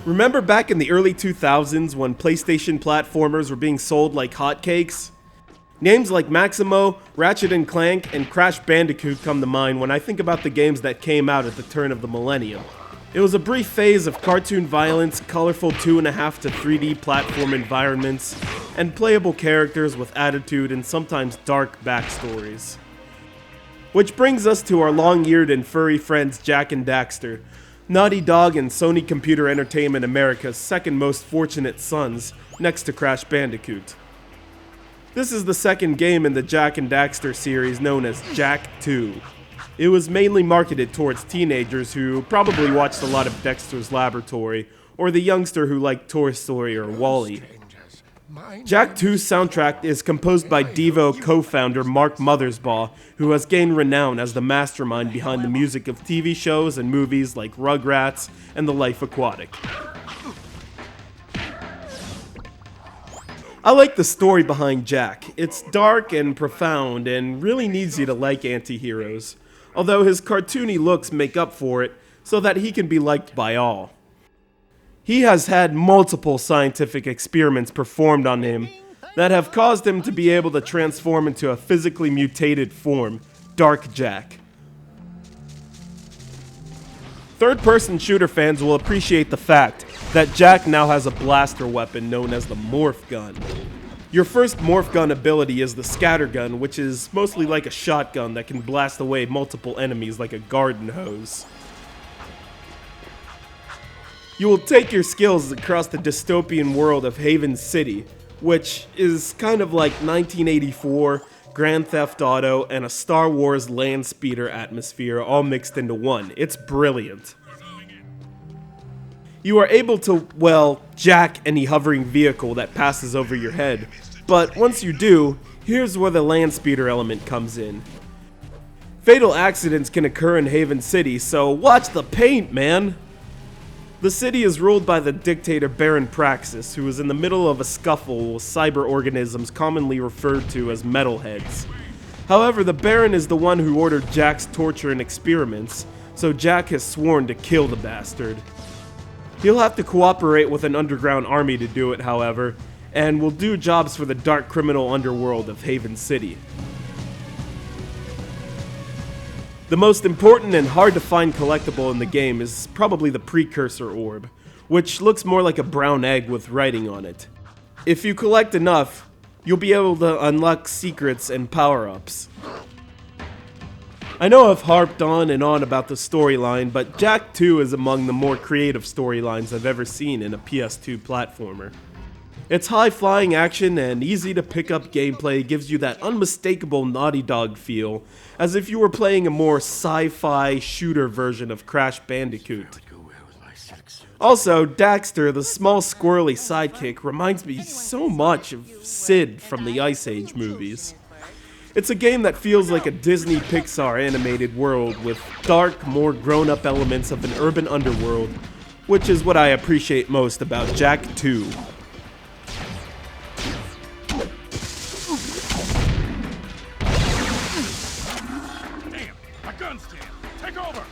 Remember back in the early 2000s when PlayStation platformers were being sold like hotcakes? Names like Maximo, Ratchet and Clank, and Crash Bandicoot come to mind when I think about the games that came out at the turn of the millennium. It was a brief phase of cartoon violence, colorful 2.5 to 3D platform environments, and playable characters with attitude and sometimes dark backstories. Which brings us to our long-eared and furry friends Jak and Daxter, Naughty Dog and Sony Computer Entertainment America's second most fortunate sons, next to Crash Bandicoot. This is the second game in the Jak and Daxter series known as Jak II. It was mainly marketed towards teenagers who probably watched a lot of Dexter's Laboratory, or the youngster who liked Toy Story or WALL-E. Jak II's soundtrack is composed by Devo co-founder Mark Mothersbaugh, who has gained renown as the mastermind behind the music of TV shows and movies like Rugrats and The Life Aquatic. I like the story behind Jak. It's dark and profound and really needs you to like anti-heroes, although his cartoony looks make up for it so that he can be liked by all. He has had multiple scientific experiments performed on him that have caused him to be able to transform into a physically mutated form, Dark Jak. Third-person shooter fans will appreciate the fact that Jak now has a blaster weapon known as the Morph Gun. Your first Morph Gun ability is the Scatter Gun, which is mostly like a shotgun that can blast away multiple enemies like a garden hose. You will take your skills across the dystopian world of Haven City, which is kind of like 1984, Grand Theft Auto, and a Star Wars land speeder atmosphere all mixed into one. It's brilliant. You are able to, well, jack any hovering vehicle that passes over your head, but once you do, here's where the land speeder element comes in. Fatal accidents can occur in Haven City, so watch the paint, man! The city is ruled by the dictator Baron Praxis, who is in the middle of a scuffle with cyber organisms commonly referred to as metalheads. However, the Baron is the one who ordered Jak's torture and experiments, so Jak has sworn to kill the bastard. He'll have to cooperate with an underground army to do it, however, and will do jobs for the dark criminal underworld of Haven City. The most important and hard to find collectible in the game is probably the Precursor Orb, which looks more like a brown egg with writing on it. If you collect enough, you'll be able to unlock secrets and power-ups. I know I've harped on and on about the storyline, but Jak II is among the more creative storylines I've ever seen in a PS2 platformer. Its high-flying action and easy-to-pick-up gameplay gives you that unmistakable Naughty Dog feel, as if you were playing a more sci-fi shooter version of Crash Bandicoot. Also, Daxter, the small squirrely sidekick, reminds me so much of Sid from the Ice Age movies. It's a game that feels like a Disney Pixar animated world with dark, more grown-up elements of an urban underworld, which is what I appreciate most about Jak II. Damn, my gun's jammed. Take over.